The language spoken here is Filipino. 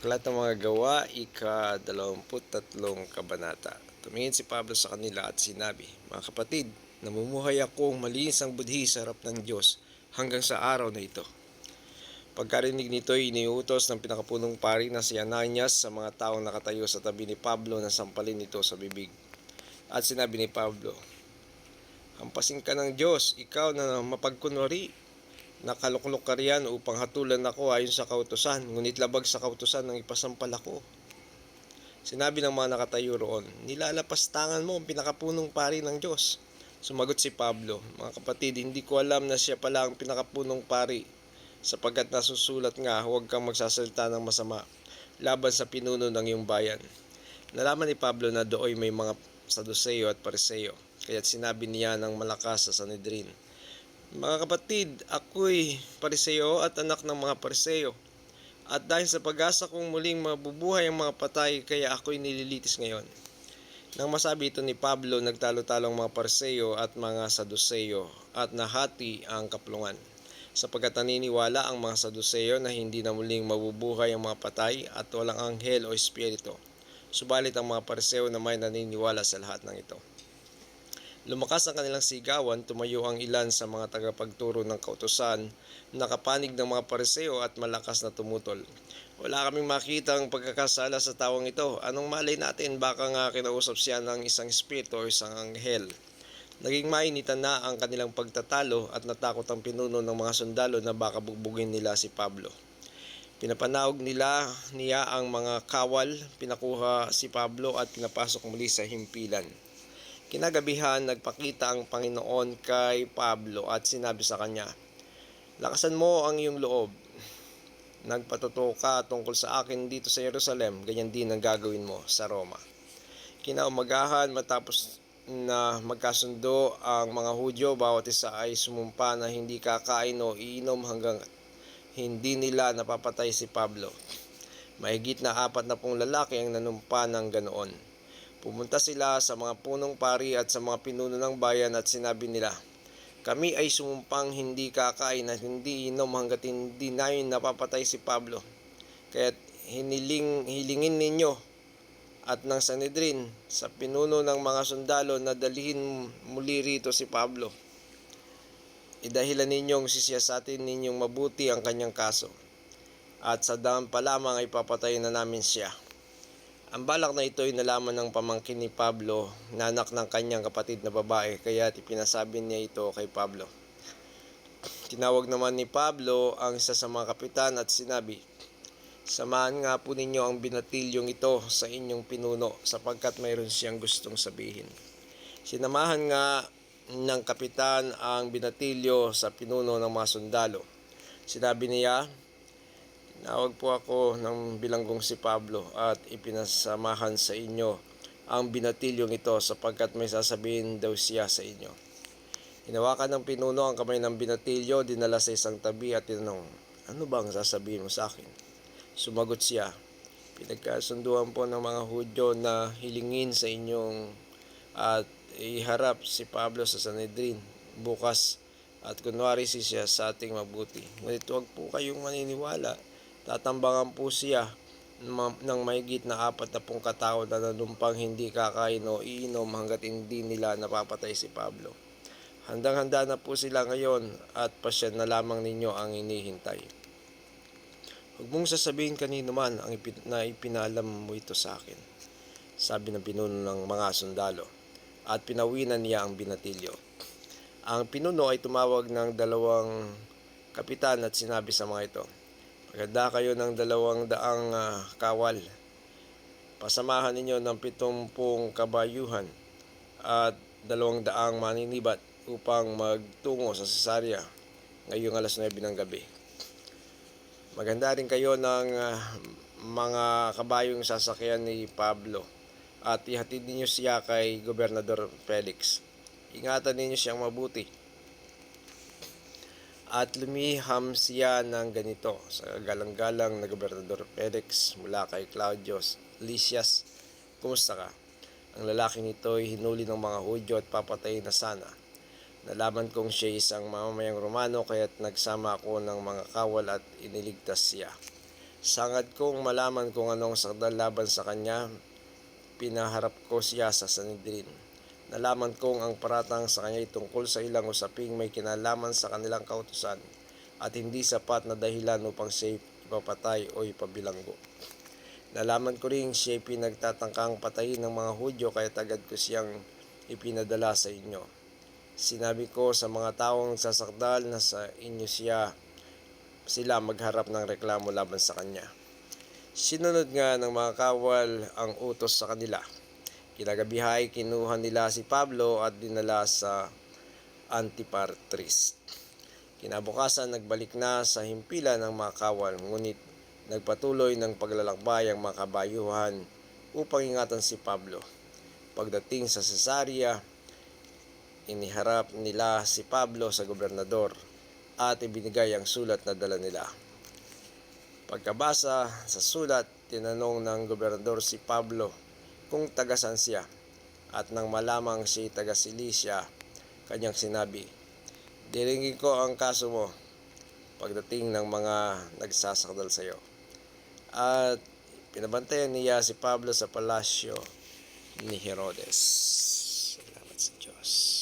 Aklat ng mga Gawa, ika-23 kabanata. Tumingin si Pablo sa kanila at sinabi, "Mga kapatid, namumuhay akong malinis ang budhi sa harap ng Diyos hanggang sa araw na ito." Pagkarinig nito ay iniutos ng pinakapunong pari na si Ananias sa mga taong nakatayo sa tabi ni Pablo na sampalin nito sa bibig. At sinabi ni Pablo, "Hampasin ka ng Diyos, ikaw na mapagkunwari. Nakaluklok ka riyan upang hatulan ako ayon sa kautusan, ngunit labag sa kautusan ng ipasampal ako." Sinabi ng mga nakatayo roon, "Nilalapastangan mo ang pinakapunong pari ng Diyos." Sumagot si Pablo, "Mga kapatid, hindi ko alam na siya pala ang pinakapunong pari, sapagkat nasusulat nga, huwag kang magsasalita ng masama laban sa pinuno ng iyong bayan." Nalaman ni Pablo na dooy may mga Saduceo at Pariseo, kaya't sinabi niya ng malakas sa Sanhedrin, "Mga kapatid, ako'y Pariseo at anak ng mga Pariseo. At dahil sa pag-asa kong muling mabubuhay ang mga patay, kaya ako'y nililitis ngayon." Nang masabi ito ni Pablo, nagtalo-talo ang mga Pariseo at mga Saduceo at nahati ang kapulungan. Sapagkat naniniwala ang mga Saduceo na hindi na muling mabubuhay ang mga patay at walang anghel o espiritu. Subalit ang mga Pariseo na may naniniwala sa lahat ng ito. Lumakas ang kanilang sigawan, tumayo ang ilan sa mga tagapagturo ng kautusan, nakapanig ng mga Pariseo at malakas na tumutol. "Wala kaming makitang pagkakasala sa tawang ito. Anong malay natin, baka nga kinausap siya ng isang espiritu o isang anghel." Naging mainitan na ang kanilang pagtatalo at natakot ang pinuno ng mga sundalo na baka bugbugin nila si Pablo. Pinapanawag niya ang mga kawal, pinakuha si Pablo at pinapasok muli sa himpilan. Kinagabihan, nagpakita ang Panginoon kay Pablo at sinabi sa kanya, "Lakasan mo ang iyong loob. Nagpatotoo ka tungkol sa akin dito sa Jerusalem, ganyan din ang gagawin mo sa Roma." Kinaumagahan, matapos na magkasundo ang mga Hudyo, bawat isa ay sumumpa na hindi kakain o iinom hanggang hindi nila napapatay si Pablo. Mahigit na 40 lalaki ang nanumpa ng ganoon. Pumunta sila sa mga punong pari at sa mga pinuno ng bayan at sinabi nila, "Kami ay sumumpang hindi kakain at hindi inom hanggat hindi namin napapatay si Pablo. Kaya't hilingin ninyo at ng Sanhedrin sa pinuno ng mga sundalo na dalhin muli rito si Pablo. Idahilan ninyong sisiyasatin ninyong mabuti ang kanyang kaso, at sa daan pa lamang ay papatayin na namin siya." Ang balak na ito ay nalaman ng pamangkin ni Pablo na anak ng kanyang kapatid na babae, kaya ipinasabi niya ito kay Pablo. Tinawag naman ni Pablo ang isa sa mga kapitan at sinabi, "Samahan nga po ninyo ang binatilyong ito sa inyong pinuno sapagkat mayroon siyang gustong sabihin." Sinamahan nga ng kapitan ang binatilyo sa pinuno ng mga sundalo. Sinabi niya, "Tinawag po ako ng bilanggong si Pablo at ipinasamahan sa inyo ang binatilyong ito sapagkat may sasabihin daw siya sa inyo." Hinawakan ng pinuno ang kamay ng binatilyo, dinala sa isang tabi at tinanong, "Ano ba ang sasabihin mo sa akin?" Sumagot siya, "Pinagkasunduan po ng mga Hudyo na hilingin sa inyong at iharap si Pablo sa Sanhedrin bukas at kunwari siya sa ating mabuti. Ngunit huwag po kayong maniniwala. Tatambangan po siya ng mahigit na 40 katao na nanumpang hindi kakain o iinom hanggat hindi nila napapatay si Pablo. Handang-handa na po sila ngayon at pasyan na lamang ninyo ang hinihintay. Huwag mong sasabihin kanino man na ipinalam mo ito sa akin," sabi ng pinuno ng mga sundalo, at pinawinan niya ang binatilyo. Ang pinuno ay tumawag ng 2 kapitan at sinabi sa mga ito, "Maganda kayo ng 200 kawal. Pasamahan ninyo ng 70 kabayuhan at 200 maninibat upang magtungo sa Cesarea ngayong alas 9 ng gabi. Maganda rin kayo ng mga kabayong sasakyan ni Pablo at ihatid ninyo siya kay Gobernador Felix. Ingatan ninyo siyang mabuti." At lumiham siya ng ganito, "Sa galang-galang na Gobernador Felix, mula kay Claudio Lysias, kumusta ka? Ang lalaking ito ay hinuli ng mga Hudyo at papatayin na sana. Nalaman kong siya isang mamamayang Romano, kaya't nagsama ako ng mga kawal at iniligtas siya. Sangad kong malaman kung anong sakdal laban sa kanya, pinaharap ko siya sa Sanhedrin. Nalaman kong ang paratang sa kanya ay tungkol sa ilang usaping may kinalaman sa kanilang kautusan at hindi sapat na dahilan upang siya ipapatay o ipabilanggo. Nalaman ko rin siya pinagtatangkang patayin ng mga Hudyo kaya agad ko siyang ipinadala sa inyo. Sinabi ko sa mga taong nagsasakdal na sa inyo sila magharap ng reklamo laban sa kanya. Sinunod nga ng mga kawal ang utos sa kanila. Kinagabihay kinuha nila si Pablo at dinala sa Antipatris. Kinabukasan nagbalik na sa himpilan ng mga kawal, ngunit nagpatuloy ng paglalakbay ang mga kabayuhan upang ingatan si Pablo. Pagdating sa Cesarea, iniharap nila si Pablo sa gobernador at ibinigay ang sulat na dala nila. Pagkabasa sa sulat, tinanong ng gobernador si Pablo kung taga-saan siya, at nang malamang siya taga-Cilicia, kanyang sinabi, "Diringin ko ang kaso mo pagdating ng mga nagsasakdal sa iyo." At pinabantayan niya si Pablo sa palasyo ni Herodes. Salamat sa Diyos.